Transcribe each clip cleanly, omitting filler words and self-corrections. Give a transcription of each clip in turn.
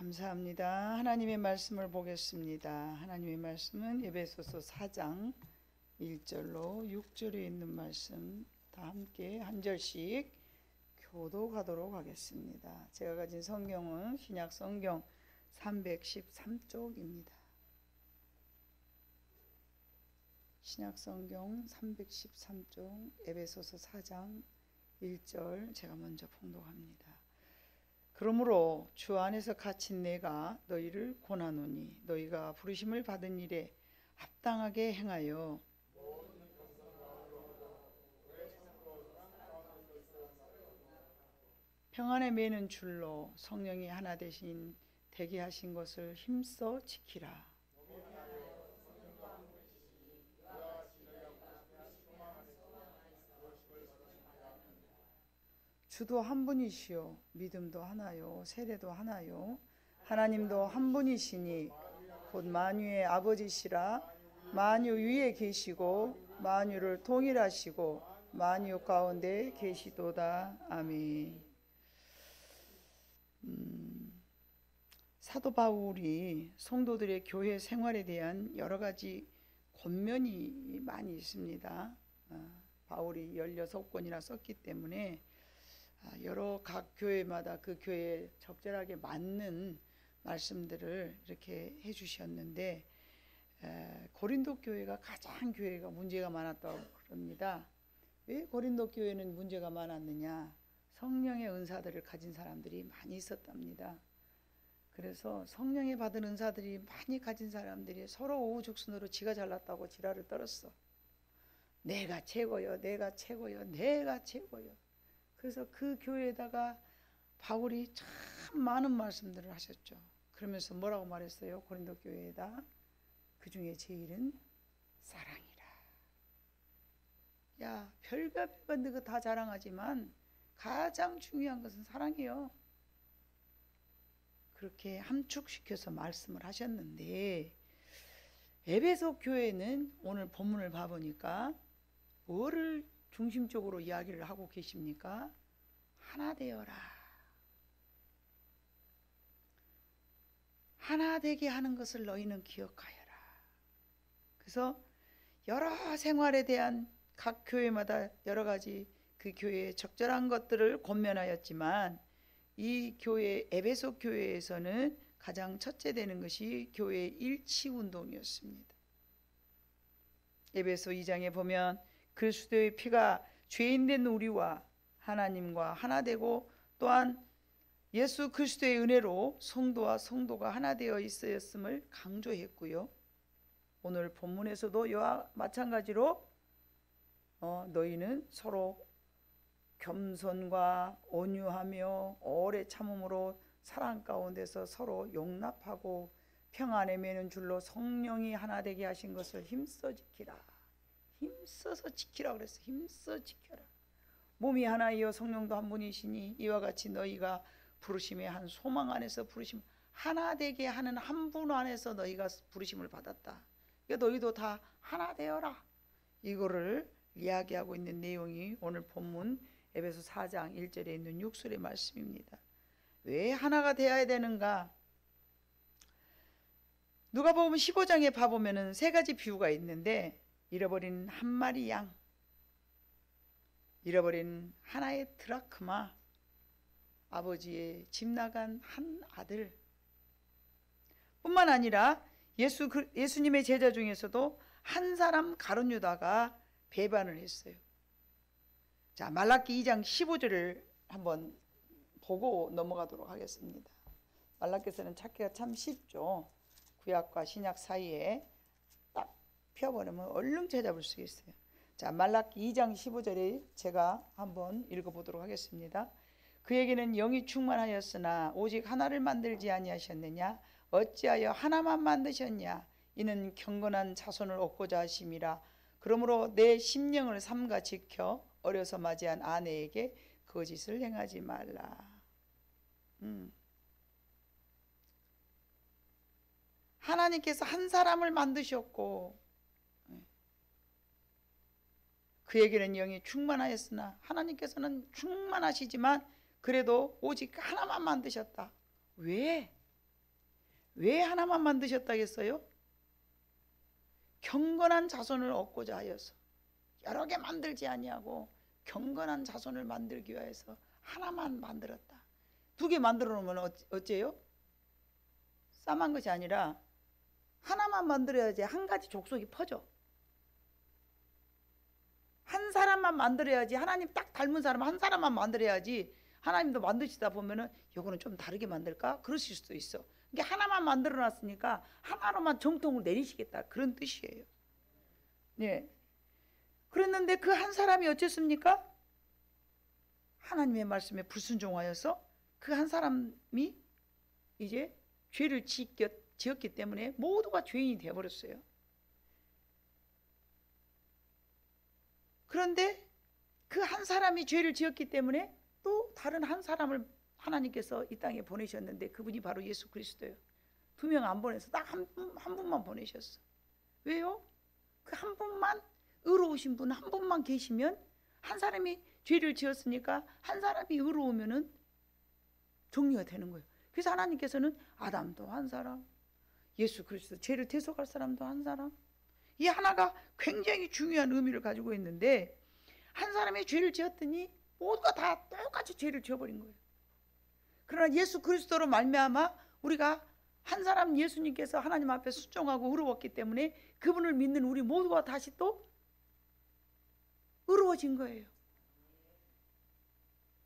감사합니다. 하나님의 말씀을 보겠습니다. 하나님의 말씀은 에베소서 4장 1절로 6절에 있는 말씀 다 함께 한 절씩 교독하도록 하겠습니다. 제가 가진 성경은 신약 성경 313쪽입니다. 신약 성경 313쪽 에베소서 4장 1절 제가 먼저 봉독합니다. 그러므로 주 안에서 갇힌 내가 너희를 권하노니 너희가 부르심을 받은 일에 합당하게 행하여 평안에 매는 줄로 성령이 하나 되신 되게 하신 것을 힘써 지키라. 주도 한 분이시요 믿음도 하나요 세례도 하나요 하나님도 한 분이시니 곧 만유의 아버지시라. 만유 위에 계시고 만유를 통일하시고 만유 가운데 계시도다. 아멘. 사도 바울이 성도들의 교회 생활에 대한 여러 가지 권면이 많이 있습니다. 바울이 16권이나 썼기 때문에 여러 각 교회마다 그 교회에 적절하게 맞는 말씀들을 이렇게 해주셨는데 고린도 교회가 가장 교회가 문제가 많았다고 그럽니다. 왜 고린도 교회는 문제가 많았느냐? 성령의 은사들을 가진 사람들이 많이 있었답니다. 그래서 성령의 받은 은사들이 많이 가진 사람들이 서로 우후죽순으로 지가 잘났다고 지랄을 떨었어. 내가 최고요, 내가 최고요, 내가 최고요. 그래서 그 교회에다가 바울이 참 많은 말씀들을 하셨죠. 그러면서 뭐라고 말했어요? 고린도 교회에다 그 중에 제일은 사랑이라. 야, 별별 건데 그 다 자랑하지만 가장 중요한 것은 사랑이요. 그렇게 함축시켜서 말씀을 하셨는데 에베소 교회는 오늘 본문을 봐보니까 뭐를 중심적으로 이야기를 하고 계십니까? 하나 되어라. 하나 되게 하는 것을 너희는 기억하여라. 그래서 여러 생활에 대한 각 교회마다 여러 가지 그 교회의 적절한 것들을 권면하였지만 이 교회 에베소 교회에서는 가장 첫째 되는 것이 교회의 일치 운동이었습니다. 에베소 2장에 보면 그리스도의 피가 죄인된 우리와 하나님과 하나 되고 또한 예수 그리스도의 은혜로 성도와 성도가 하나 되어 있었음을 강조했고요. 오늘 본문에서도 이와 마찬가지로 너희는 서로 겸손과 온유하며 오래 참음으로 사랑 가운데서 서로 용납하고 평안에 매는 줄로 성령이 하나 되게 하신 것을 힘써 지키라. 힘써서 지키라 그랬어. 힘써 지켜라. 몸이 하나이요 성령도 한 분이시니 이와 같이 너희가 부르심의 한 소망 안에서 부르심 하나 되게 하는 한 분 안에서 너희가 부르심을 받았다. 그러니까 너희도 다 하나 되어라. 이거를 이야기하고 있는 내용이 오늘 본문 에베소 4장 1절에 있는 6절의 말씀입니다. 왜 하나가 되어야 되는가? 누가복음 15장에 봐보면은 세 가지 비유가 있는데 잃어버린 한 마리 양, 잃어버린 하나의 드라크마, 아버지의 집 나간 한 아들 뿐만 아니라 예수님의 제자 중에서도 한 사람 가룟 유다가 배반을 했어요. 자, 말라기 2장 15절을 한번 보고 넘어가도록 하겠습니다. 말라기서는 찾기가 참 쉽죠. 구약과 신약 사이에 딱 펴버리면 얼른 찾아볼 수 있어요. 자, 말라기 2장 15절에 제가 한번 읽어보도록 하겠습니다. 그에게는 영이 충만하였으나 오직 하나를 만들지 아니하셨느냐? 어찌하여 하나만 만드셨냐? 이는 경건한 자손을 얻고자 하심이라. 그러므로 내 심령을 삼가 지켜 어려서 맞이한 아내에게 거짓을 행하지 말라. 하나님께서 한 사람을 만드셨고 그에게는 영이 충만하였으나 하나님께서는 충만하시지만 그래도 오직 하나만 만드셨다. 왜? 왜 하나만 만드셨다겠어요? 경건한 자손을 얻고자 하여서. 여러 개 만들지 아니하고 경건한 자손을 만들기 위해서 하나만 만들었다. 2개 만들어 놓으면 어째요? 쌈한 것이 아니라 하나만 만들어야지 한 가지 족속이 퍼져. 한 사람만 만들어야지, 하나님 딱 닮은 사람 한 사람만 만들어야지. 하나님도 만드시다 보면은 이거는 좀 다르게 만들까? 그러실 수도 있어. 그러니까 하나만 만들어 놨으니까 하나로만 정통을 내리시겠다, 그런 뜻이에요. 네. 그랬는데 그 한 사람이 어쨌습니까? 하나님의 말씀에 불순종하여서 그 한 사람이 이제 죄를 지었기 때문에 모두가 죄인이 되어버렸어요. 그런데 그 한 사람이 죄를 지었기 때문에 또 다른 한 사람을 하나님께서 이 땅에 보내셨는데 그분이 바로 예수 그리스도예요. 2명 안 보내서 딱 한 분만 보내셨어. 왜요? 그 한 분만, 의로우신 분 한 분만 계시면, 한 사람이 죄를 지었으니까 한 사람이 의로우면은 정리가 되는 거예요. 그래서 하나님께서는 아담도 한 사람, 예수 그리스도 죄를 대속할 사람도 한 사람, 이 하나가 굉장히 중요한 의미를 가지고 있는데, 한 사람이 죄를 지었더니 모두가 다 똑같이 죄를 지어버린 거예요. 그러나 예수 그리스도로 말미암아 우리가 한 사람 예수님께서 하나님 앞에 순종하고 의로웠기 때문에 그분을 믿는 우리 모두가 다시 또 의로워진 거예요.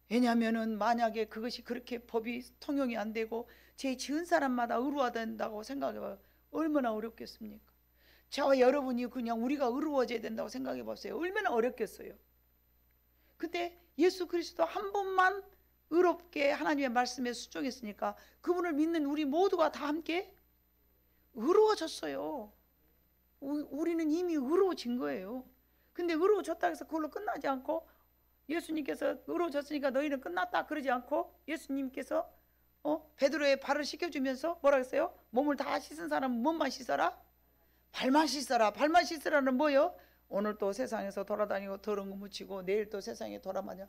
왜냐하면은 만약에 그것이 그렇게 법이 통용이 안 되고 죄 지은 사람마다 의로워야 된다고 생각해봐요. 얼마나 어렵겠습니까? 저와 여러분이 그냥 우리가 의로워져야 된다고 생각해 보세요. 얼마나 어렵겠어요. 근데 예수 그리스도 한 분만 의롭게 하나님의 말씀에 순종했으니까 그분을 믿는 우리 모두가 다 함께 의로워졌어요. 우리는 이미 의로워진 거예요. 근데 의로워졌다 해서 그걸로 끝나지 않고, 예수님께서 의로워졌으니까 너희는 끝났다 그러지 않고, 예수님께서 베드로의 발을 씻겨주면서 뭐라 했어요? 몸을 다 씻은 사람은 몸만 씻어라? 발만 씻어라. 발만 씻으라는 뭐요? 오늘 또 세상에서 돌아다니고 더러운 거 묻히고 내일 또 세상에 돌아다녀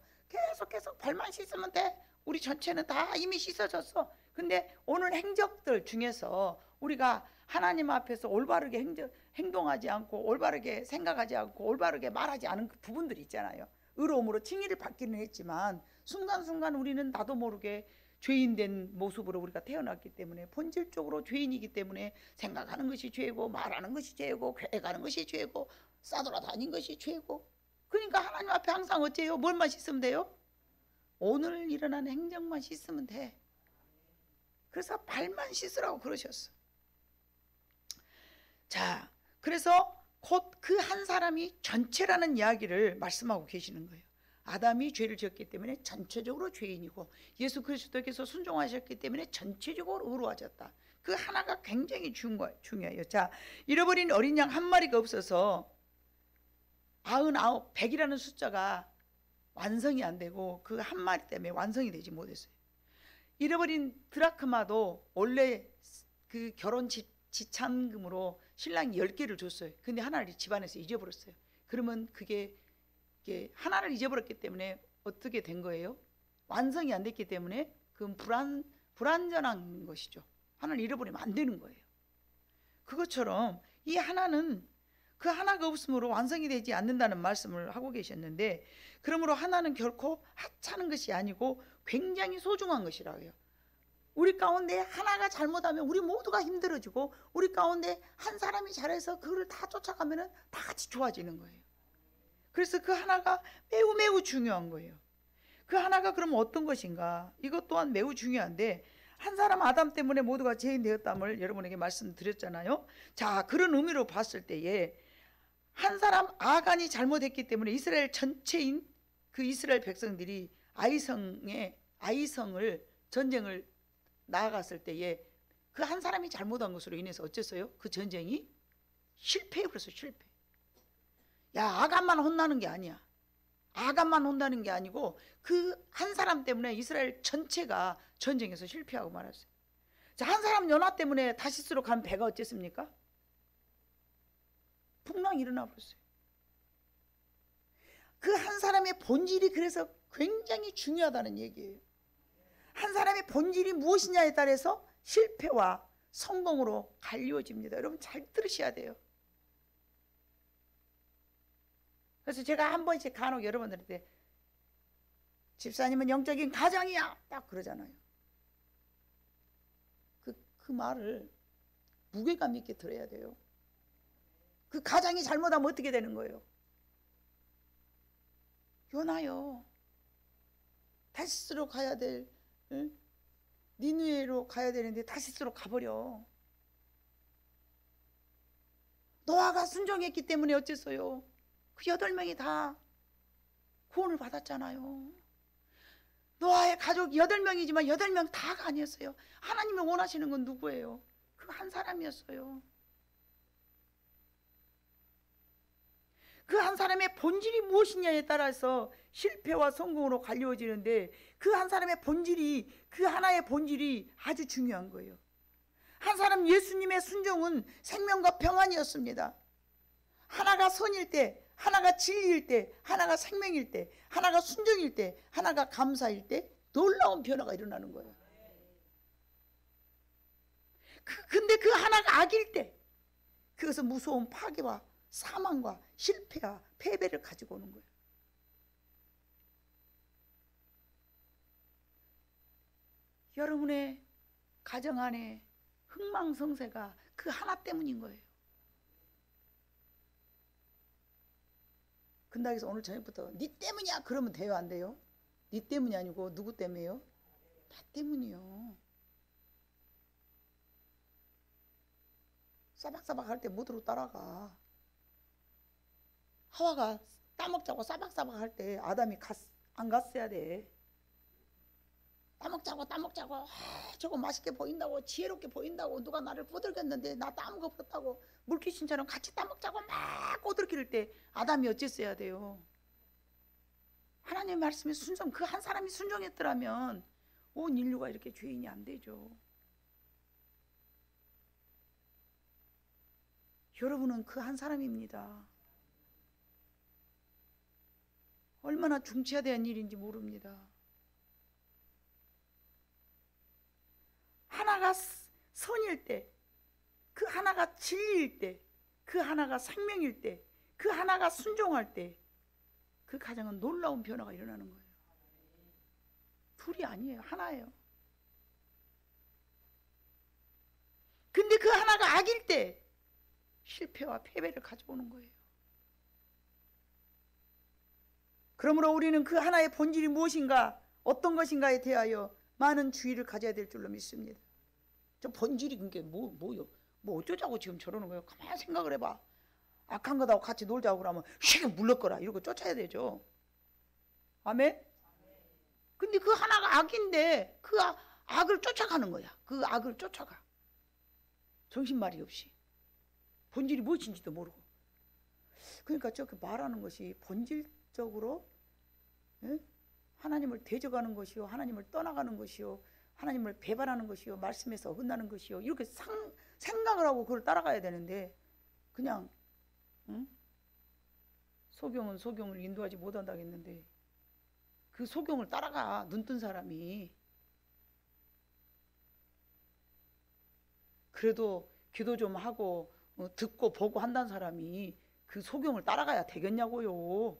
계속 발만 씻으면 돼. 우리 전체는 다 이미 씻어졌어. 근데 오늘 행적들 중에서 우리가 하나님 앞에서 올바르게 행동하지 않고 올바르게 생각하지 않고 올바르게 말하지 않은 그 부분들이 있잖아요. 의로움으로 칭의를 받기는 했지만 순간순간 우리는 나도 모르게 죄인된 모습으로 우리가 태어났기 때문에, 본질적으로 죄인이기 때문에 생각하는 것이 죄고 말하는 것이 죄고 교회 가는 것이 죄고 싸돌아다닌 것이 죄고. 그러니까 하나님 앞에 항상 어째요? 뭘만 씻으면 돼요? 오늘 일어난 행정만 씻으면 돼. 그래서 발만 씻으라고 그러셨어. 자, 그래서 곧 그 한 사람이 전체라는 이야기를 말씀하고 계시는 거예요. 아담이 죄를 지었기 때문에 전체적으로 죄인이고 예수 그리스도께서 순종하셨기 때문에 전체적으로 의로워졌다. 그 하나가 굉장히 중요해요. 자, 잃어버린 어린 양 한 마리가 없어서 99, 100이라는 숫자가 완성이 안 되고 그 한 마리 때문에 완성이 되지 못했어요. 잃어버린 드라크마도 원래 그 결혼 지참금으로 신랑이 10개를 줬어요. 근데 하나를 집안에서 잊어버렸어요. 그러면 그게 하나를 잊어버렸기 때문에 어떻게 된 거예요? 완성이 안 됐기 때문에 그건 불완전한 것이죠. 하나를 잃어버리면 안 되는 거예요. 그것처럼 이 하나는 그 하나가 없으므로 완성이 되지 않는다는 말씀을 하고 계셨는데, 그러므로 하나는 결코 하찮은 것이 아니고 굉장히 소중한 것이라고 해요. 우리 가운데 하나가 잘못하면 우리 모두가 힘들어지고, 우리 가운데 한 사람이 잘해서 그걸 다 쫓아가면 다 같이 좋아지는 거예요. 그래서 그 하나가 매우 매우 중요한 거예요. 그 하나가 그러면 어떤 것인가? 이것 또한 매우 중요한데, 한 사람 아담 때문에 모두가 죄인 되었담을 여러분에게 말씀드렸잖아요. 자, 그런 의미로 봤을 때에 한 사람 아간이 잘못했기 때문에 이스라엘 전체인 그 이스라엘 백성들이 아이성을 전쟁을 나아갔을 때에 그 한 사람이 잘못한 것으로 인해서 어쨌어요? 그 전쟁이 실패해버렸어요. 실패. 야, 아간만 혼나는 게 아니야. 아간만 혼나는 게 아니고 그 한 사람 때문에 이스라엘 전체가 전쟁에서 실패하고 말았어요. 자, 한 사람 연화 때문에 다시스로 간 배가 어쨌습니까? 풍랑이 일어나 버렸어요. 그 한 사람의 본질이 그래서 굉장히 중요하다는 얘기예요. 한 사람의 본질이 무엇이냐에 따라서 실패와 성공으로 갈리워집니다. 여러분 잘 들으셔야 돼요. 그래서 제가 한 번씩 간혹 여러분들한테 집사님은 영적인 가장이야 딱 그러잖아요. 그 말을 무게감 있게 들어야 돼요. 그 가장이 잘못하면 어떻게 되는 거예요? 요나요. 다시스로 가야 될, 니느웨로 가야 되는데 다시스로 가버려. 노아가 순종했기 때문에 어째서요? 그 8명이 다 구원을 받았잖아요. 노아의 가족 8명이지만 8명 다가 아니었어요. 하나님이 원하시는 건 누구예요? 그 한 사람이었어요. 그 한 사람의 본질이 무엇이냐에 따라서 실패와 성공으로 갈려지는데 그 한 사람의 본질이, 그 하나의 본질이 아주 중요한 거예요. 한 사람 예수님의 순종은 생명과 평안이었습니다. 하나가 선일 때, 하나가 진리일 때, 하나가 생명일 때, 하나가 순종일 때, 하나가 감사일 때 놀라운 변화가 일어나는 거예요. 근데 그 하나가 악일 때 그것은 무서운 파괴와 사망과 실패와 패배를 가지고 오는 거예요. 여러분의 가정 안에 흥망성쇠가 그 하나 때문인 거예요. 근다기서 오늘 저녁부터 니 때문이야 그러면 돼요 안 돼요? 니 때문이 아니고 누구 때문이에요? 나 때문이요. 싸박싸박 할 때 못으로 따라가. 하와가 따먹자고 싸박싸박 할 때 아담이 안 갔어야 돼. 따먹자고 저거 맛있게 보인다고 지혜롭게 보인다고 누가 나를 꼬들겼는데 나 따먹어버렸다고 물귀신처럼 같이 따먹자고 막 꼬들길 때 아담이 어쨌어야 돼요? 하나님의 말씀에 순종, 그 한 사람이 순종했더라면 온 인류가 이렇게 죄인이 안 되죠. 여러분은 그 한 사람입니다. 얼마나 중차대한 일인지 모릅니다. 하나가 선일 때, 그 하나가 진리일 때, 그 하나가 생명일 때, 그 하나가 순종할 때 그 가정은 놀라운 변화가 일어나는 거예요. 둘이 아니에요. 하나예요. 근데 그 하나가 악일 때 실패와 패배를 가져오는 거예요. 그러므로 우리는 그 하나의 본질이 무엇인가, 어떤 것인가에 대하여 많은 주의를 가져야 될 줄로 믿습니다. 저 본질이 그게 뭐요? 뭐 어쩌자고 지금 저러는 거예요? 가만히 생각을 해봐. 악한 것하고 같이 놀자고 그러면 쉬게 물러거라 이러고 쫓아야 되죠. 아멘? 근데 그 하나가 악인데 그 악을 쫓아가는 거야. 그 악을 쫓아가. 정신말이 없이. 본질이 무엇인지도 모르고. 그러니까 저렇게 말하는 것이 본질적으로 하나님을 대적하는 것이요, 하나님을 떠나가는 것이요, 하나님을 배반하는 것이요, 말씀에서 어긋나는 것이요, 이렇게 생각을 하고 그걸 따라가야 되는데 그냥 소경은 소경을 인도하지 못한다고 했는데 그 소경을 따라가. 눈뜬 사람이. 그래도 기도 좀 하고 듣고 보고 한다는 사람이 그 소경을 따라가야 되겠냐고요.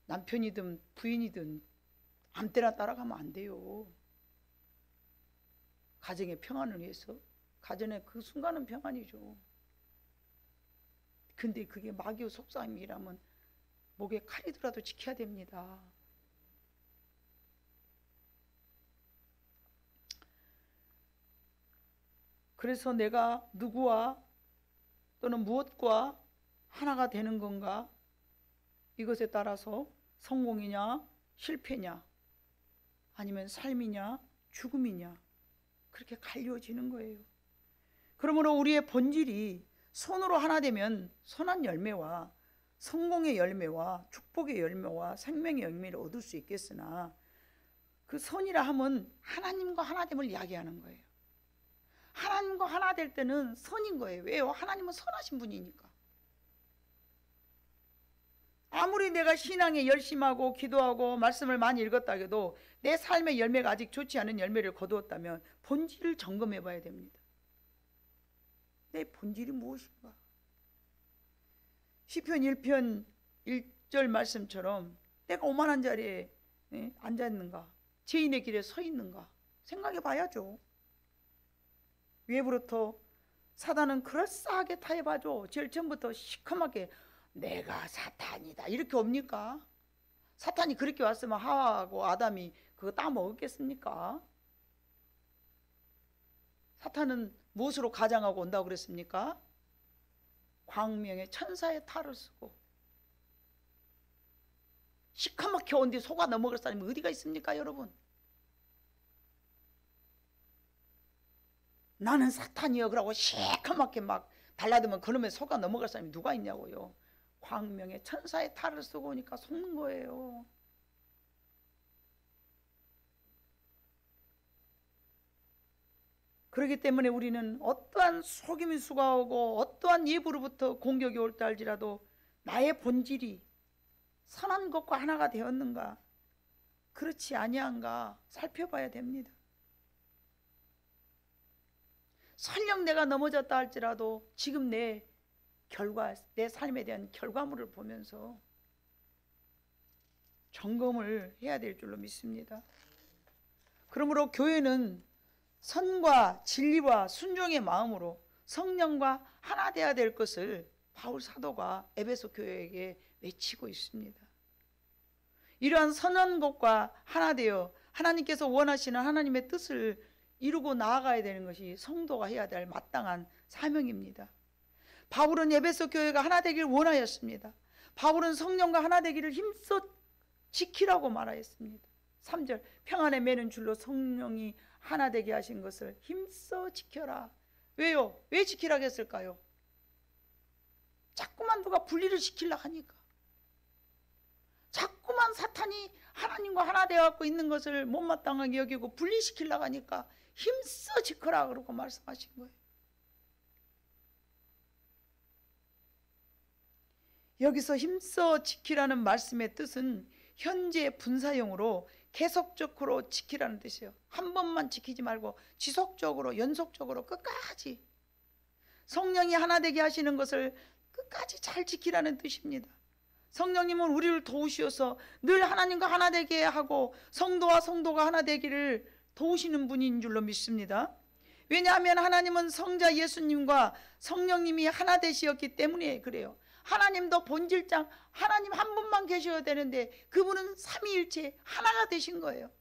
남편이든 부인이든 아무 때나 따라가면 안 돼요. 가정의 평안을 위해서. 가정의 그 순간은 평안이죠. 근데 그게 마귀의 속삭임이라면 목에 칼이더라도 지켜야 됩니다. 그래서 내가 누구와 또는 무엇과 하나가 되는 건가? 이것에 따라서 성공이냐 실패냐 아니면 삶이냐 죽음이냐 그렇게 갈려지는 거예요. 그러므로 우리의 본질이 선으로 하나 되면 선한 열매와 성공의 열매와 축복의 열매와 생명의 열매를 얻을 수 있겠으나 그 선이라 함은 하나님과 하나됨을 이야기하는 거예요. 하나님과 하나 될 때는 선인 거예요. 왜요? 하나님은 선하신 분이니까. 아무리 내가 신앙에 열심하고 기도하고 말씀을 많이 읽었다 해도 내 삶의 열매가 아직 좋지 않은 열매를 거두었다면 본질을 점검해 봐야 됩니다. 내 본질이 무엇인가? 시편 1편 1절 말씀처럼 내가 오만한 자리에 앉아 있는가? 죄인의 길에 서 있는가? 생각해 봐야죠. 외부로부터 사단은 그럴싸하게 타협하죠. 제일 처음부터 시커멓게 내가 사탄이다 이렇게 옵니까? 사탄이 그렇게 왔으면 하와하고 아담이 그거 따먹었겠습니까? 사탄은 무엇으로 가장하고 온다고 그랬습니까? 광명의 천사의 탈을 쓰고. 시커멓게 온 뒤 속아 넘어갈 사람이 어디가 있습니까, 여러분? 나는 사탄이여 그러고 시커멓게 막 발라두면 그놈의 속아 넘어갈 사람이 누가 있냐고요. 광명의 천사의 탈을 쓰고 오니까 속는 거예요. 그렇기 때문에 우리는 어떠한 속임이 수고하고 어떠한 예부로부터 공격이 올 때 알지라도 나의 본질이 선한 것과 하나가 되었는가 그렇지 아니한가 살펴봐야 됩니다. 설령 내가 넘어졌다 할지라도 지금 내 결과, 내 삶에 대한 결과물을 보면서 점검을 해야 될 줄로 믿습니다. 그러므로 교회는 선과 진리와 순종의 마음으로 성령과 하나 되어야 될 것을 바울 사도가 에베소 교회에게 외치고 있습니다. 이러한 선한 것과 하나 되어 하나님께서 원하시는 하나님의 뜻을 이루고 나아가야 되는 것이 성도가 해야 될 마땅한 사명입니다. 바울은 에베소 교회가 하나 되길 원하였습니다. 바울은 성령과 하나 되기를 힘써 지키라고 말하였습니다. 3절 평안에 매는 줄로 성령이 하나 되게 하신 것을 힘써 지켜라. 왜요? 왜 지키라고 했을까요? 자꾸만 누가 분리를 시키려고 하니까, 자꾸만 사탄이 하나님과 하나 되어갖고 있는 것을 못마땅하게 여기고 분리시키려고 하니까 힘써 지켜라 그러고 말씀하신 거예요. 여기서 힘써 지키라는 말씀의 뜻은 현재 분사형으로 계속적으로 지키라는 뜻이에요. 한 번만 지키지 말고 지속적으로 연속적으로 끝까지 성령이 하나 되게 하시는 것을 끝까지 잘 지키라는 뜻입니다. 성령님은 우리를 도우시어서 늘 하나님과 하나 되게 하고 성도와 성도가 하나 되기를 도우시는 분인 줄로 믿습니다. 왜냐하면 하나님은 성자 예수님과 성령님이 하나 되시었기 때문에 그래요. 하나님도 본질상 하나님 한 분만 계셔야 되는데 그분은 삼위일체 하나가 되신 거예요.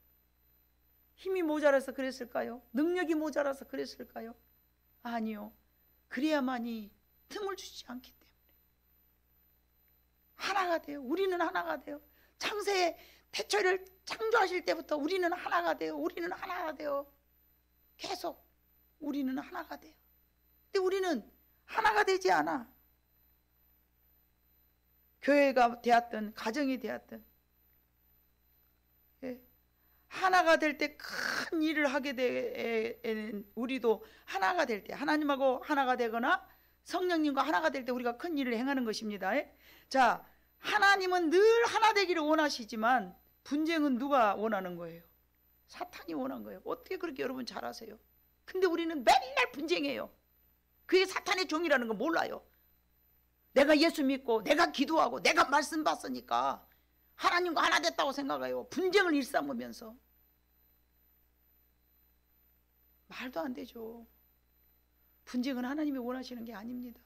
힘이 모자라서 그랬을까요? 능력이 모자라서 그랬을까요? 아니요. 그래야만이 틈을 주지 않기 때문에 하나가 돼요. 우리는 하나가 돼요. 창세의 태초를 창조하실 때부터 우리는 하나가 돼요. 우리는 하나가 돼요. 계속 우리는 하나가 돼요. 근데 우리는 하나가 되지 않아. 교회가 되었든 가정이 되었든 하나가 될 때 큰 일을 하게 되는 우리도 하나가 될 때 하나님하고 하나가 되거나 성령님과 하나가 될 때 우리가 큰 일을 행하는 것입니다. 자, 하나님은 늘 하나 되기를 원하시지만 분쟁은 누가 원하는 거예요? 사탄이 원한 거예요. 어떻게 그렇게 여러분 잘 아세요? 근데 우리는 맨날 분쟁해요. 그게 사탄의 종이라는 거 몰라요. 내가 예수 믿고 내가 기도하고 내가 말씀 받으니까 하나님과 하나 됐다고 생각해요. 분쟁을 일삼으면서. 말도 안 되죠. 분쟁은 하나님이 원하시는 게 아닙니다.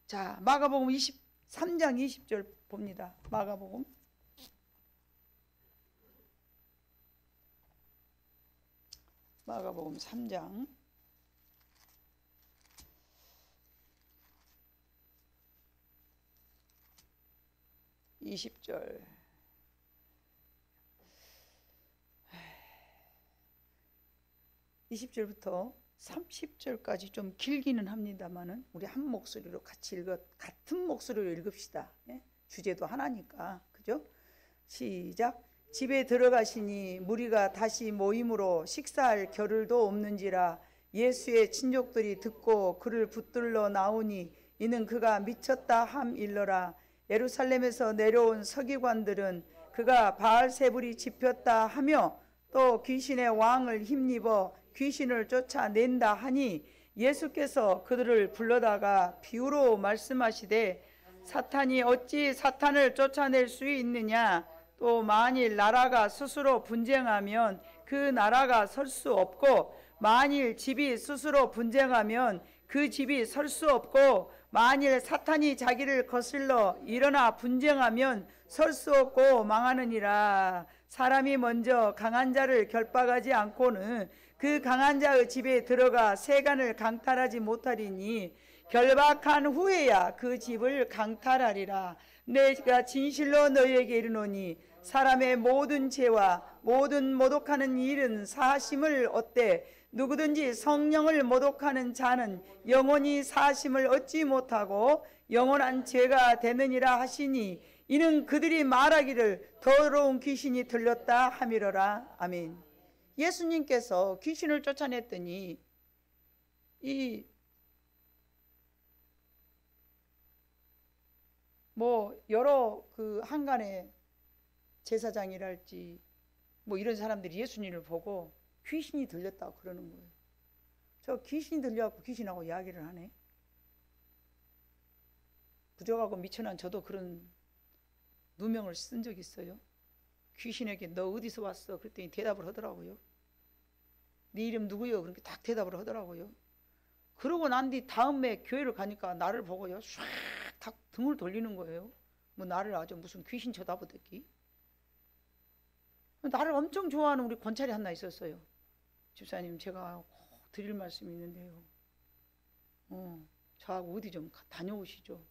자, 마가복음 23장 20절 봅니다. 마가복음 3장 20절. 20절부터 30절까지 좀 길기는 합니다만은 우리 한 목소리로 같이 같은 목소리로 읽읍시다. 주제도 하나니까. 그죠? 시작. 집에 들어가시니 무리가 다시 모임으로 식사할 겨를도 없는지라 예수의 친족들이 듣고 그를 붙들러 나오니 이는 그가 미쳤다 함 일러라. 예루살렘에서 내려온 서기관들은 그가 바알세불이 짚혔다 하며 또 귀신의 왕을 힘입어 귀신을 쫓아낸다 하니 예수께서 그들을 불러다가 비유로 말씀하시되 사탄이 어찌 사탄을 쫓아낼 수 있느냐 또 만일 나라가 스스로 분쟁하면 그 나라가 설 수 없고 만일 집이 스스로 분쟁하면 그 집이 설 수 없고 만일 사탄이 자기를 거슬러 일어나 분쟁하면 설 수 없고 망하느니라. 사람이 먼저 강한 자를 결박하지 않고는 그 강한 자의 집에 들어가 세간을 강탈하지 못하리니 결박한 후에야 그 집을 강탈하리라. 내가 진실로 너희에게 이르노니 사람의 모든 죄와 모든 모독하는 일은 사심을 얻되 누구든지 성령을 모독하는 자는 영원히 사심을 얻지 못하고 영원한 죄가 되느니라 하시니 이는 그들이 말하기를 더러운 귀신이 들렸다 함이로라. 아멘. 예수님께서 귀신을 쫓아냈더니 이 여러 그 한간의 제사장이랄지 이런 사람들이 예수님을 보고 귀신이 들렸다고 그러는 거예요. 저 귀신이 들려갖고 귀신하고 이야기를 하네. 부족하고 미천한 저도 그런 누명을 쓴 적 있어요. 귀신에게 너 어디서 왔어? 그랬더니 대답을 하더라고요. 네 이름 누구요? 그렇게 딱 대답을 하더라고요. 그러고 난 뒤 다음에 교회를 가니까 나를 보고요 쫙 탁 등을 돌리는 거예요. 나를 아주 무슨 귀신 쳐다보듯이. 나를 엄청 좋아하는 우리 권찰이 하나 있었어요. 집사님 제가 꼭 드릴 말씀이 있는데요. 저하고 어디 좀 다녀오시죠.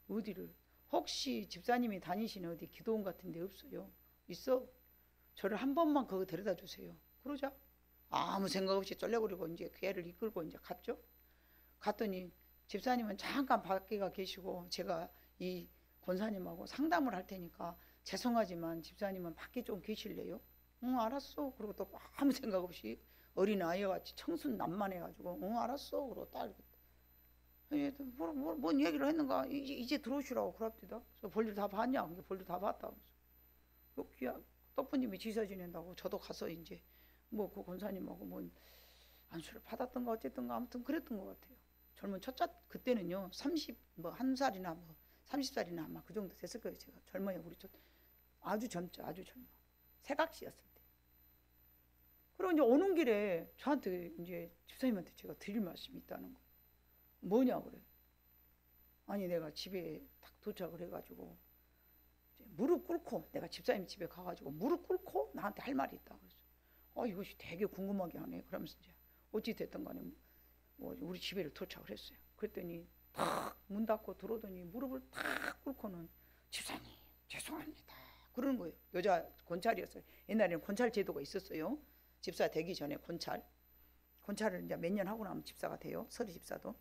어디를? 혹시 집사님이 다니시는 어디 기도원 같은 데 없어요? 있어? 저를 한 번만 거기 데려다 주세요. 그러자 아무 생각 없이 쫄려버리고 이제 그 애를 이끌고 이제 갔죠. 갔더니 집사님은 잠깐 밖에 가 계시고 제가 이 권사님하고 상담을 할 테니까 죄송하지만 집사님은 밖에 좀 계실래요? 응 알았어. 그리고 또 아무 생각 없이 어린 아이같이 청순난만해가지고 응 알았어. 그러고 딸 뭔 얘기를 했는가 이제 들어오시라고 그럽디다. 그래서 볼일 다 봤냐? 볼일 다 봤다. 그래서 떡부님이 지사 지낸다고 저도 가서 이제 그 권사님하고 안수를 받았던가 어쨌든가 아무튼 그랬던 것 같아요. 젊은 첫째 그때는요 31살이나 30살이나 아마 그 정도 됐을 거예요. 제가 젊어요. 우리 아주 젊죠. 아주 젊어. 새각시였을 때. 그리고 이제 오는 길에 저한테 이제 집사님한테 제가 드릴 말씀이 있다는 거예요. 뭐냐 그래. 아니 내가 집에 딱 도착을 해가지고 무릎 꿇고 내가 집사님 집에 가가지고 무릎 꿇고 나한테 할 말이 있다 그랬어. 이것이 되게 궁금하게 하네. 그러면서 이제 어찌 됐든 간에 우리 집에를 도착을 했어요. 그랬더니 탁 문 닫고 들어오더니 무릎을 탁 꿇고는 집사님 죄송합니다 그러는 거예요. 여자 권찰이었어요. 옛날에는 권찰 제도가 있었어요. 집사 되기 전에 권찰을 이제 몇 년 하고 나면 집사가 돼요. 서리 집사도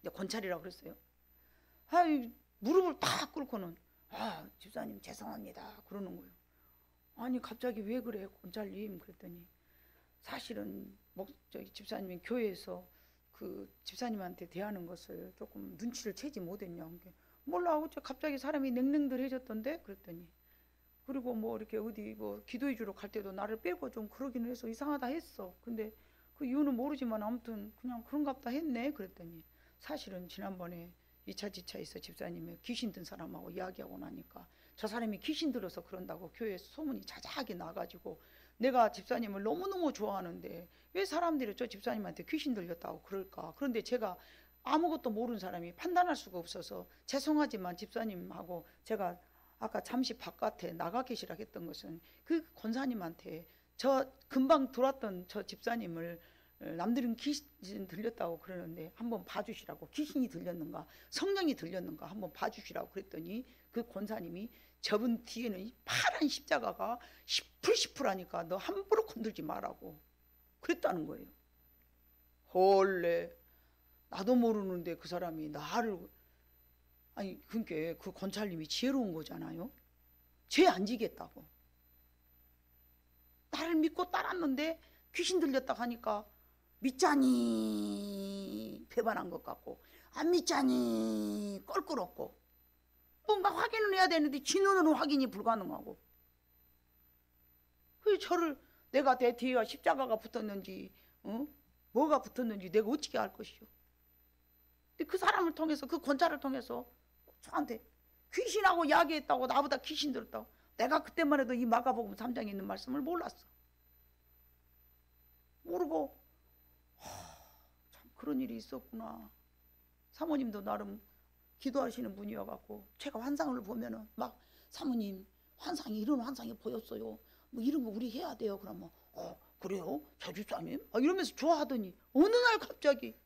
이제 권찰이라고 그랬어요. 무릎을 탁 꿇고는 집사님 죄송합니다 그러는 거예요. 아니 갑자기 왜 그래 권찰님? 그랬더니 사실은 저기 집사님이 교회에서 그 집사님한테 대하는 것을 조금 눈치를 채지 못했냐. 몰라 갑자기 사람이 냉랭들해졌던데 그랬더니 그리고 이렇게 어디 기도해 주러 갈 때도 나를 빼고 좀 그러기는 해서 이상하다 했어. 근데 그 이유는 모르지만 아무튼 그냥 그런갑다 했네. 그랬더니 사실은 지난번에 2차 지차에서 집사님이 귀신 든 사람하고 이야기하고 나니까 저 사람이 귀신 들어서 그런다고 교회에서 소문이 자자하게 나가지고 내가 집사님을 너무너무 좋아하는데 왜 사람들이 저 집사님한테 귀신 들렸다고 그럴까. 그런데 제가 아무것도 모르는 사람이 판단할 수가 없어서 죄송하지만 집사님하고 제가 아까 잠시 바깥에 나가 계시라 했던 것은 그 권사님한테 저 금방 들어왔던 저 집사님을 남들은 귀신 들렸다고 그러는데 한번 봐주시라고. 귀신이 들렸는가 성령이 들렸는가 한번 봐주시라고 그랬더니 그 권사님이 저분 뒤에는 이 파란 십자가가 시풀시풀하니까 너 함부로 건들지 말라고 그랬다는 거예요. 헐래 나도 모르는데 그 사람이 나를 그러니까 그 권찰님이 지혜로운 거잖아요. 죄 안 지겠다고. 나를 믿고 따랐는데 귀신 들렸다고 하니까 믿자니 배반한 것 같고 안 믿자니 껄끄럽고 뭔가 확인을 해야 되는데 지 눈으로는 확인이 불가능하고, 그 저를 내가 내 뒤에 십자가가 붙었는지 뭐가 붙었는지 내가 어떻게 알 것이요. 근데 그 사람을 통해서, 그 권자를 통해서 저한테 귀신하고 야기했다고, 나보다 귀신 들었다고. 내가 그때만 해도 이 마가복음 3장에 있는 말씀을 몰랐어. 모르고 참 그런 일이 있었구나. 사모님도 나름 기도하시는 분이어갖고 제가 환상을 보면은 막, 사모님 환상이, 이런 환상이 보였어요, 뭐 이런 거 우리 해야 돼요. 그러면 그래요? 저주사님? 이러면서 좋아하더니 어느 날 갑자기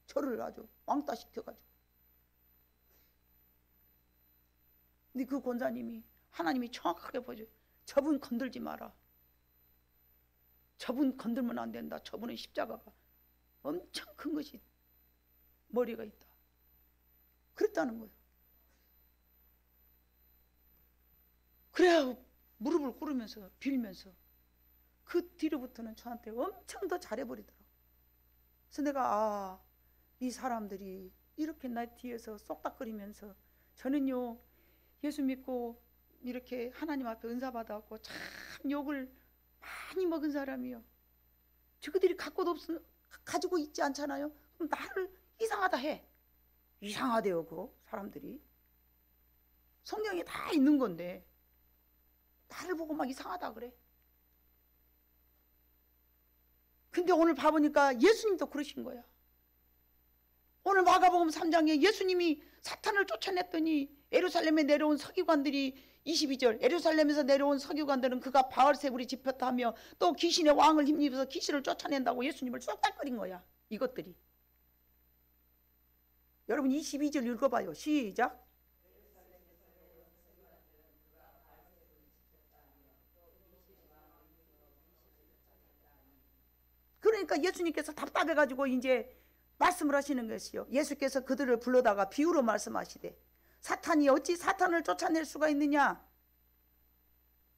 저를 아주 왕따 시켜가지고. 근데 그 권사님이, 하나님이 정확하게 보여줘요. 저분 건들지 마라. 저분 건들면 안 된다. 저분은 십자가가 엄청 큰 것이 머리가 있다. 그랬다는 거예요. 그래야 무릎을 꿇으면서 빌면서 그 뒤로부터는 저한테 엄청 더 잘해버리더라고요. 그래서 내가 이 사람들이 이렇게 나 뒤에서 쏙닥거리면서, 저는요 예수 믿고 이렇게 하나님 앞에 은사 받아갖고 참 욕을 많이 먹은 사람이요. 저그들이 가지고 있지 않잖아요. 그럼 나를 이상하다 해. 이상하대요. 그 사람들이 성경에 다 있는 건데 나를 보고 막 이상하다 그래. 근데 오늘 봐보니까 예수님도 그러신 거야. 오늘 마가복음 3장에 예수님이 사탄을 쫓아냈더니 예루살렘에 내려온 서기관들이, 22절, 예루살렘에서 내려온 서기관들은 그가 바알세불이 집혔다며 또 귀신의 왕을 힘입어서 귀신을 쫓아낸다고 예수님을 쏙닥거린 거야. 이것들이. 여러분 22절 읽어봐요. 시작. 그러니까 예수님께서 답답해가지고 이제 말씀을 하시는 것이요. 예수께서 그들을 불러다가 비유로 말씀하시되, 사탄이 어찌 사탄을 쫓아낼 수가 있느냐?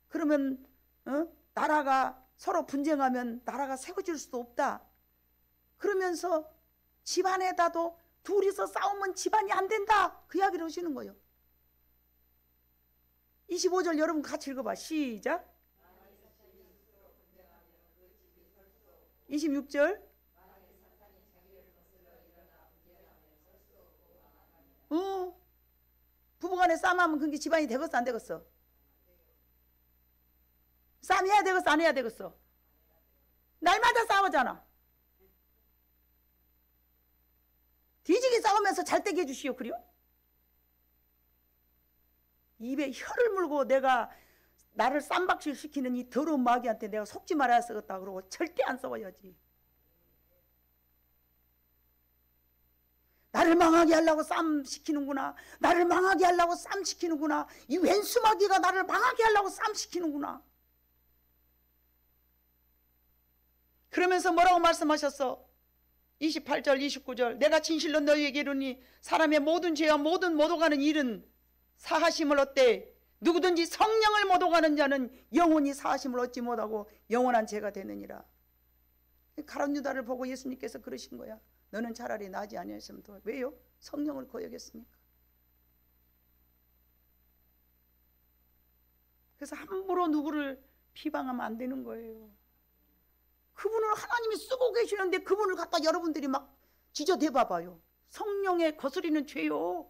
그러면 나라가 서로 분쟁하면 나라가 세워질 수도 없다. 그러면서 집안에다도 둘이서 싸우면 집안이 안 된다. 그 이야기를 하시는 거예요. 25절 여러분 같이 읽어봐. 시작. 26절. 부부간에 싸움하면 그게 집안이 되겠어 안 되겠어? 싸움해야 되겠어 안 해야 되겠어? 날마다 싸우잖아. 뒤지게 싸우면서 잘 되게 해주시오. 그래요? 입에 혀를 물고 내가 나를 쌈박질 시키는 이 더러운 마귀한테 내가 속지 말아야 쓰겠다 그러고 절대 안 싸워야지. 나를 망하게 하려고 쌈 시키는구나. 나를 망하게 하려고 쌈 시키는구나. 이 왼수 마귀가 나를 망하게 하려고 쌈 시키는구나. 그러면서 뭐라고 말씀하셨어? 28절 29절 내가 진실로 너희에게 이르니 사람의 모든 죄와 모든 못 오가는 일은 사하심을 얻되 누구든지 성령을 못 오가는 자는 영원히 사하심을 얻지 못하고 영원한 죄가 되느니라. 가룟 유다를 보고 예수님께서 그러신 거야. 너는 차라리 나지 아니었으면 더. 왜요? 성령을 거역했으니까. 그래서 함부로 누구를 비방하면 안 되는 거예요. 그분을 하나님이 쓰고 계시는데 그분을 갖다 여러분들이 막 지저대봐봐요. 성령에 거스리는 죄요.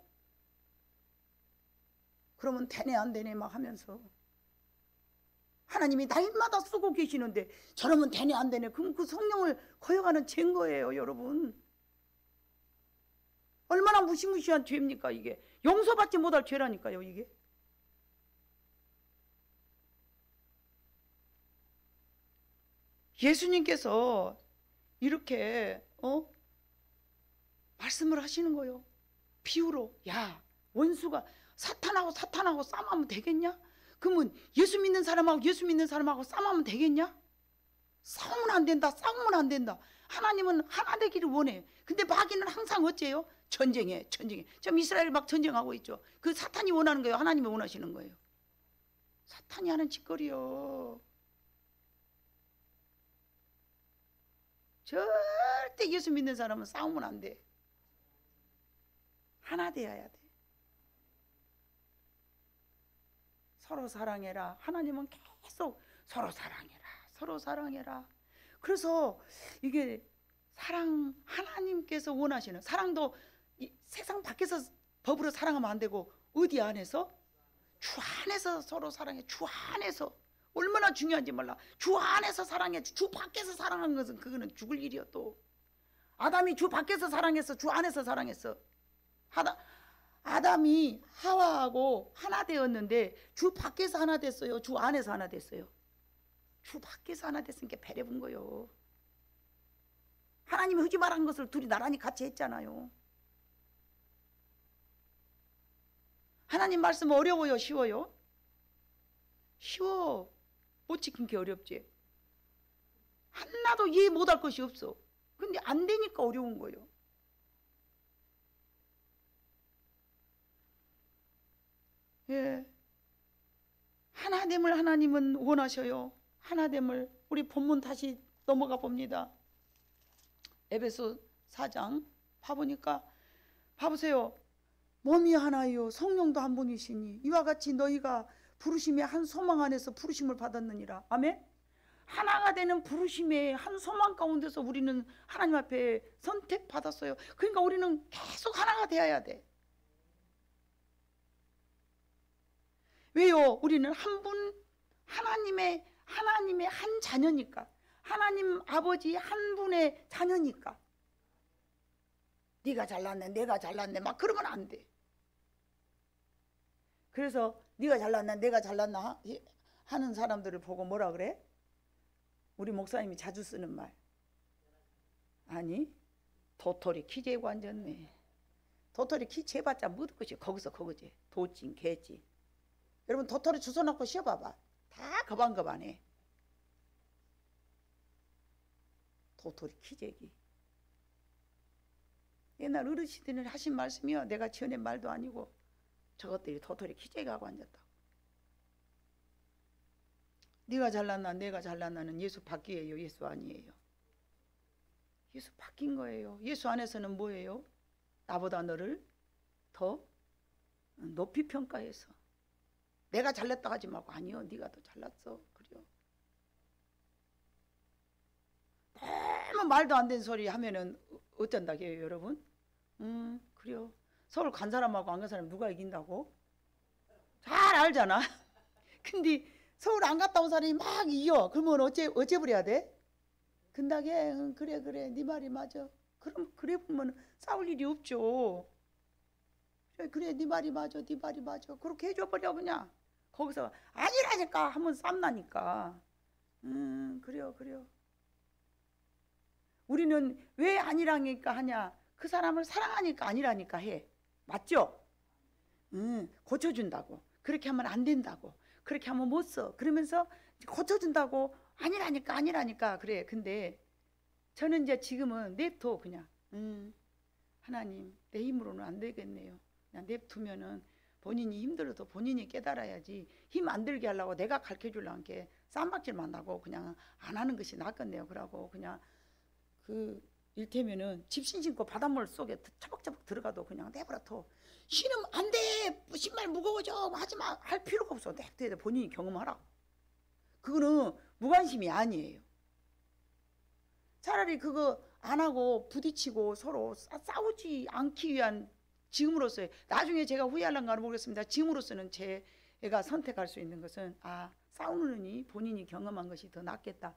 그러면 되네 안 되네 막 하면서 하나님이 날마다 쓰고 계시는데 저러면 되네 안 되네. 그럼 그 성령을 거역하는 죄인 거예요. 여러분 얼마나 무시무시한 죄입니까 이게. 용서받지 못할 죄라니까요 이게. 예수님께서 이렇게 말씀을 하시는 거예요. 비유로. 야 원수가 사탄하고 싸움하면 되겠냐? 그러면 예수 믿는 사람하고 싸움하면 되겠냐? 싸우면 안 된다. 싸우면 안 된다. 하나님은 하나 되기를 원해. 근데 마귀는 항상 어째요? 전쟁해. 지금 이스라엘 막 전쟁하고 있죠. 그 사탄이 원하는 거예요? 하나님이 원하시는 거예요? 사탄이 하는 짓거리요. 절대 예수 믿는 사람은 싸우면 안 돼. 하나 되어야 돼. 서로 사랑해라. 하나님은 계속 서로 사랑해라. 서로 사랑해라. 그래서 이게 사랑, 하나님께서 원하시는 사랑도 이 세상 밖에서 법으로 사랑하면 안 되고 어디 안에서? 주 안에서 서로 사랑해. 주 안에서. 얼마나 중요한지 몰라. 주 안에서 사랑해. 주 밖에서 사랑하는 것은 그거는 죽을 일이야. 또 아담이 주 밖에서 사랑했어, 주 안에서 사랑했어? 아담이 하와하고 하나 되었는데 주 밖에서 하나 됐어요, 주 안에서 하나 됐어요? 주 밖에서 하나 됐으니까 배려 본 거요. 하나님이 하지 말한 것을 둘이 나란히 같이 했잖아요. 하나님 말씀 어려워요, 쉬워요? 쉬워. 못 지킨 게 어렵지. 하나도 이해 못할 것이 없어. 근데 안 되니까 어려운 거예요. 예. 하나됨을 하나님은 원하셔요. 하나됨을. 우리 본문 다시 넘어가 봅니다. 에베소 4장 봐보니까, 봐보세요. 몸이 하나요 성령도 한 분이시니 이와 같이 너희가 부르심의 한 소망 안에서 부르심을 받았느니라. 아멘. 하나가 되는 부르심의 한 소망 가운데서 우리는 하나님 앞에 선택받았어요. 그러니까 우리는 계속 하나가 되어야 돼. 왜요? 우리는 한 분, 하나님의 한 자녀니까. 하나님 아버지 한 분의 자녀니까. 네가 잘났네, 내가 잘났네 막 그러면 안 돼. 그래서 네가 잘났나 내가 잘났나 하는 사람들을 보고 뭐라 그래? 우리 목사님이 자주 쓰는 말. 아니, 도토리 키 재고 앉았네. 도토리 키 재봤자 묻을 것이 거기서 거기지. 도찐 개찐. 여러분 도토리 주워 놓고 쉬어봐봐. 다 거반거반해. 도토리 키 재기. 옛날 어르신들이 하신 말씀이요. 내가 지어낸 말도 아니고 저것들이 도토리 키 재기하고 앉았다. 네가 잘났나 내가 잘났나는 예수 밖이에요, 예수 아니에요. 예수 바뀐 거예요. 예수 안에서는 뭐예요? 나보다 너를 더 높이 평가해서. 내가 잘났다 하지 말고 아니요, 네가 더 잘났어. 그래요. 너무 말도 안 되는 소리 하면은 어쩐다게요, 여러분? 그래요. 서울 간 사람하고 안 간 사람 누가 이긴다고? 잘 알잖아. 근데 서울 안 갔다 온 사람이 막 이겨. 그러면 어째 버려야 돼? 근다게 그래 네 말이 맞아. 그럼 그래 보면 싸울 일이 없죠. 그래 네 말이 맞아, 네 말이 맞아. 그렇게 해줘 버려 그냥. 거기서 아니라니까 하면 쌈나니까. 그래요. 우리는 왜 아니라니까 하냐? 그 사람을 사랑하니까 아니라니까 해. 맞죠? 고쳐준다고. 그렇게 하면 안 된다고. 그렇게 하면 못 써. 그러면서 고쳐준다고. 아니라니까 그래. 근데 저는 이제 지금은 냅둬 그냥. 하나님 내 힘으로는 안 되겠네요. 그냥 냅두면은 본인이 힘들어도 본인이 깨달아야지. 힘 안 들게 하려고 내가 가르쳐주려는 게 쌈박질만 하고 그냥 안 하는 것이 낫겠네요. 그러고 그냥 그 일테면은 집신 신고 바닷물 속에 차박차박 들어가도 그냥 내버려둬. 신으면 안 돼. 신발 무거워져. 하지마. 할 필요가 없어. 냅둬야 돼. 본인이 경험하라. 그거는 무관심이 아니에요. 차라리 그거 안 하고 부딪히고 서로 싸우지 않기 위한 지금으로서의, 나중에 제가 후회할란가는 모르겠습니다. 지금으로서는 제가 선택할 수 있는 것은 싸우느니 본인이 경험한 것이 더 낫겠다.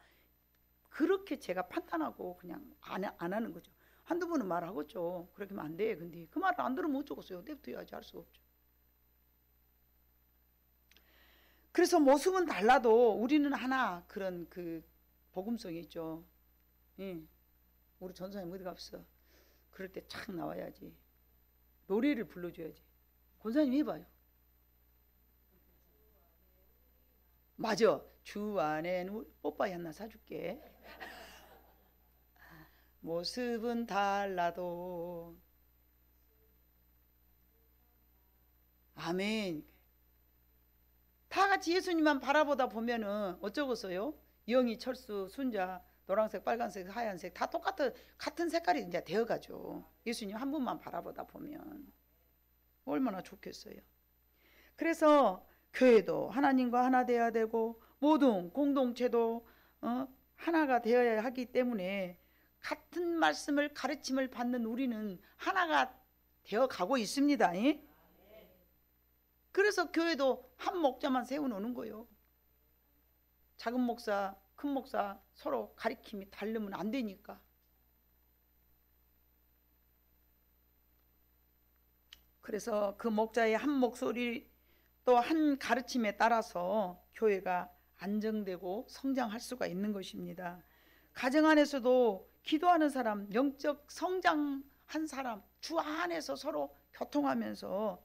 그렇게 제가 판단하고 그냥 안 하는 거죠. 한두 번은 말하겠죠. 그렇게 하면 안 돼. 근데 그 말을 안 들으면 어쩌겠어요. 냅둬야지. 할 수가 없죠. 그래서 모습은 달라도 우리는 하나 그런 그 복음성이 있죠. 우리 전사님 어디 갔어? 그럴 때 착 나와야지. 노래를 불러줘야지. 권사님 해봐요. 맞아. 주 안엔 뽀빠이 하나 사줄게. 모습은 달라도. 아멘. 다 같이 예수님만 바라보다 보면은 어쩌겠어요? 영희, 철수, 순자, 노란색, 빨간색, 하얀색 다 같은 색깔이 이제 되어가죠. 예수님 한 분만 바라보다 보면 얼마나 좋겠어요. 그래서 교회도 하나님과 하나 되어야 되고 모든 공동체도 하나가 되어야 하기 때문에 같은 말씀을 가르침을 받는 우리는 하나가 되어 가고 있습니다. 그래서 교회도 한 목자만 세워놓는 거예요. 작은 목사, 큰 목사 서로 가르침이 다르면 안 되니까. 그래서 그 목자의 한 목소리 또 한 가르침에 따라서 교회가 안정되고 성장할 수가 있는 것입니다. 가정 안에서도 기도하는 사람, 영적 성장한 사람, 주 안에서 서로 교통하면서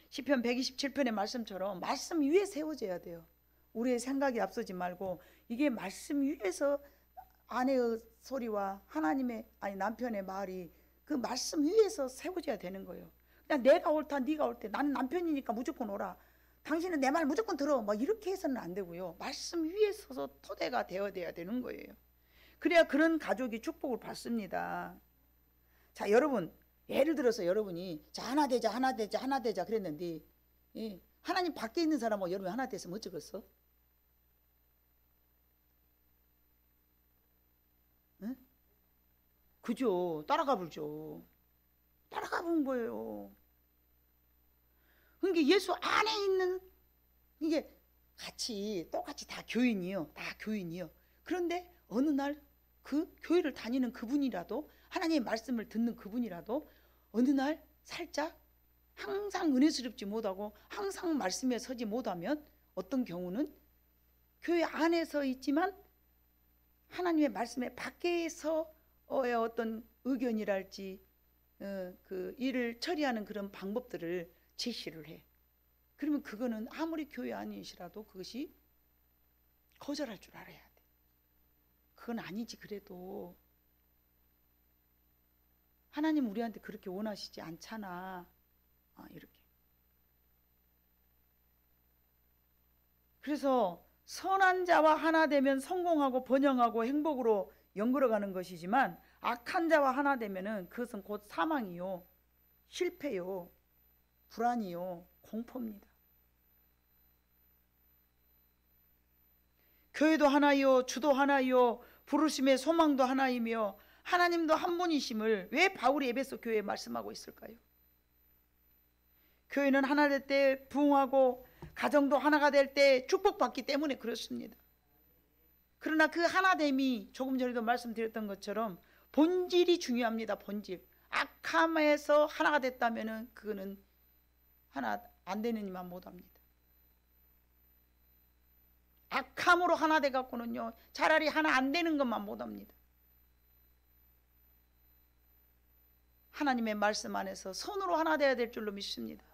시편 127편의 말씀처럼 말씀 위에 세워져야 돼요. 우리의 생각이 앞서지 말고 이게 말씀 위에서 아내의 소리와 하나님의 남편의 말이 그 말씀 위에서 세워져야 되는 거예요. 그냥 내가 옳다 네가 옳대, 나는 남편이니까 무조건 오라, 당신은 내 말 무조건 들어, 뭐 이렇게 해서는 안 되고요. 말씀 위에 서서 토대가 되어야 되는 거예요. 그래야 그런 가족이 축복을 받습니다. 자, 여러분, 예를 들어서 여러분이 자 하나 되자 하나 되자 하나 되자 그랬는데 하나님 밖에 있는 사람하고 여러분이 하나 됐으면 어쩌겠어? 응? 그죠? 따라가 불죠. 따라가 본 거예요. 그러니까 예수 안에 있는 이게 똑같이 다 교인이요. 다 교인이요. 그런데 어느 날 그 교회를 다니는 그분이라도, 하나님의 말씀을 듣는 그분이라도 어느 날 살짝 항상 은혜스럽지 못하고 항상 말씀에 서지 못하면 어떤 경우는 교회 안에서 있지만 하나님의 말씀에 밖에서의 어떤 의견이랄지 그 일을 처리하는 그런 방법들을 제시를 해. 그러면 그거는 아무리 교회 아니시라도 그것이 거절할 줄 알아야 돼. 그건 아니지. 그래도 하나님 우리한테 그렇게 원하시지 않잖아. 이렇게. 그래서 선한 자와 하나 되면 성공하고 번영하고 행복으로 연결어가는 것이지만 악한 자와 하나 되면은 그것은 곧 사망이요, 실패요, 불안이요, 공포입니다. 교회도 하나요, 주도 하나요, 부르심의 소망도 하나이며 하나님도 한 분이심을 왜 바울이 에베소 교회에 말씀하고 있을까요? 교회는 하나 될 때 부흥하고 가정도 하나가 될 때 축복받기 때문에 그렇습니다. 그러나 그 하나됨이 조금 전에도 말씀드렸던 것처럼 본질이 중요합니다. 본질. 악함에서 하나가 됐다면 그거는 하나 안 되는 이만 못합니다. 악함으로 하나 돼 갖고는요 차라리 하나 안 되는 것만 못합니다. 하나님의 말씀 안에서 선으로 하나 돼야 될 줄로 믿습니다.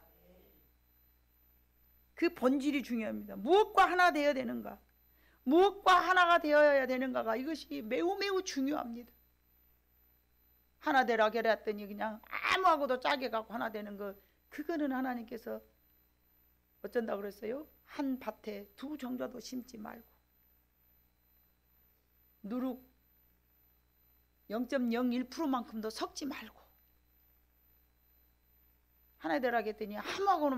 그 본질이 중요합니다. 무엇과 하나 되어야 되는가, 무엇과 하나가 되어야 되는가가 이것이 매우 매우 중요합니다. 하나 되라 그랬더니 그냥 아무하고도 짜게 갖고 하나 되는 거, 그거는 하나님께서 어쩐다고 그랬어요? 한 밭에 두 정자도 심지 말고 누룩 0.01%만큼도 섞지 말고 하나 되라 했더니 아무하고는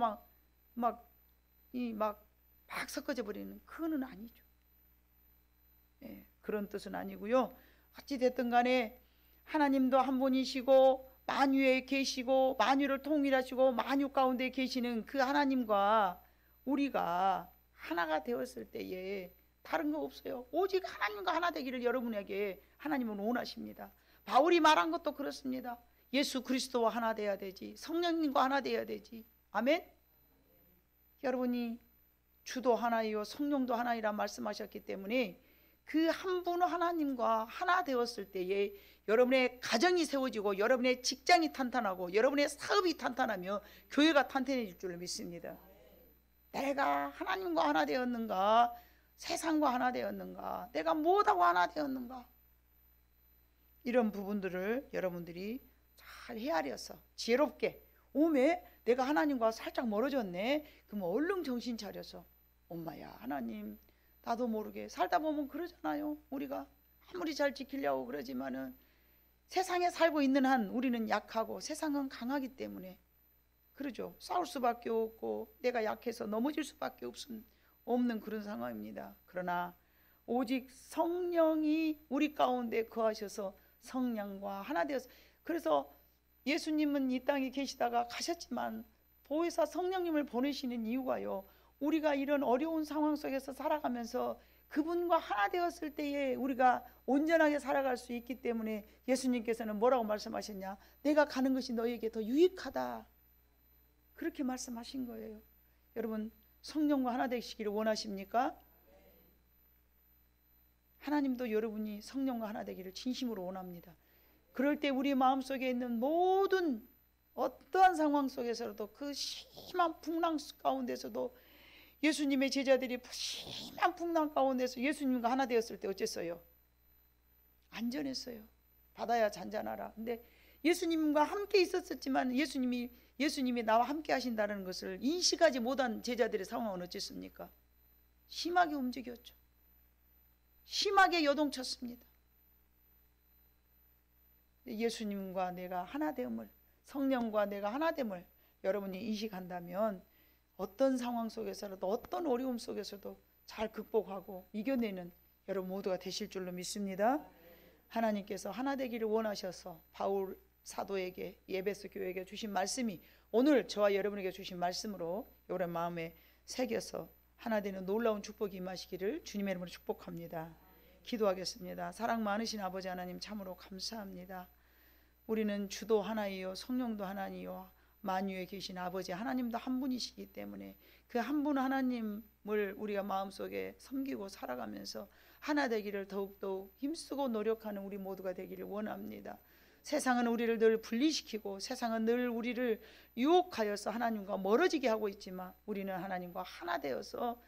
막 섞어져 버리는, 그거는 아니죠. 그런 뜻은 아니고요. 어찌 됐든 간에 하나님도 한 분이시고 만유에 계시고 만유를 통일하시고 만유 가운데 계시는 그 하나님과 우리가 하나가 되었을 때에 다른 거 없어요. 오직 하나님과 하나 되기를 여러분에게 하나님은 원하십니다. 바울이 말한 것도 그렇습니다. 예수 그리스도와 하나 돼야 되지, 성령님과 하나 돼야 되지. 아멘. 여러분이 주도 하나이요 성령도 하나이라 말씀하셨기 때문에 그 한 분 하나님과 하나 되었을 때에 여러분의 가정이 세워지고 여러분의 직장이 탄탄하고 여러분의 사업이 탄탄하며 교회가 탄탄해질 줄로 믿습니다. 내가 하나님과 하나 되었는가, 세상과 하나 되었는가, 내가 무엇하고 하나 되었는가, 이런 부분들을 여러분들이 잘 헤아려서 지혜롭게, 오메 내가 하나님과 살짝 멀어졌네, 그럼 얼른 정신 차려서 엄마야 하나님 나도 모르게 살다 보면 그러잖아요. 우리가 아무리 잘 지키려고 그러지만은 세상에 살고 있는 한 우리는 약하고 세상은 강하기 때문에 그러죠. 싸울 수밖에 없고 내가 약해서 넘어질 수밖에 없는 그런 상황입니다. 그러나 오직 성령이 우리 가운데 거하셔서 성령과 하나 되어서, 그래서 예수님은 이 땅에 계시다가 가셨지만 보혜사 성령님을 보내시는 이유가요, 우리가 이런 어려운 상황 속에서 살아가면서 그분과 하나 되었을 때에 우리가 온전하게 살아갈 수 있기 때문에 예수님께서는 뭐라고 말씀하셨냐? 내가 가는 것이 너에게 더 유익하다, 그렇게 말씀하신 거예요. 여러분, 성령과 하나 되시기를 원하십니까? 하나님도 여러분이 성령과 하나 되기를 진심으로 원합니다. 그럴 때 우리 마음속에 있는 모든 어떠한 상황 속에서도, 그 심한 풍랑 가운데서도, 예수님의 제자들이 심한 풍랑 가운데서 예수님과 하나 되었을 때 어땠어요? 안전했어요. 바다야 잔잔하라. 근데 예수님과 함께 있었지만 예수님이 나와 함께 하신다는 것을 인식하지 못한 제자들의 상황은 어땠습니까? 심하게 움직였죠. 심하게 요동쳤습니다. 예수님과 내가 하나됨을, 성령과 내가 하나됨을 여러분이 인식한다면 어떤 상황 속에서라도, 어떤 어려움 속에서도 잘 극복하고 이겨내는 여러분 모두가 되실 줄로 믿습니다. 하나님께서 하나 되기를 원하셔서 바울 사도에게, 에베소 교회에게 주신 말씀이 오늘 저와 여러분에게 주신 말씀으로 여러분 마음에 새겨서 하나 되는 놀라운 축복이 임하시기를 주님의 이름으로 축복합니다. 기도하겠습니다. 사랑 많으신 아버지 하나님, 참으로 감사합니다. 우리는 주도 하나이요 성령도 하나이요 만유에 계신 아버지 하나님도 한 분이시기 때문에 그 한 분 하나님을 우리가 마음속에 섬기고 살아가면서 하나 되기를 더욱더 힘쓰고 노력하는 우리 모두가 되기를 원합니다. 세상은 우리를 늘 분리시키고 세상은 늘 우리를 유혹하여서 하나님과 멀어지게 하고 있지만 우리는 하나님과 하나 되어서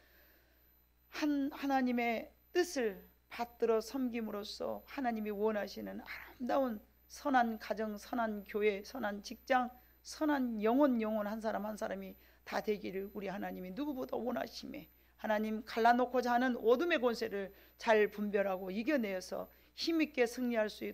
하나님의 뜻을 받들어 섬김으로써 하나님이 원하시는 아름다운 선한 가정, 선한 교회, 선한 직장, 선한 영혼 한 사람 한 사람이 다 되기를 우리 하나님이 누구보다 원하시매, 하나님 갈라놓고자 하는 어둠의 권세를 잘 분별하고 이겨내어서 힘있게 승리할 수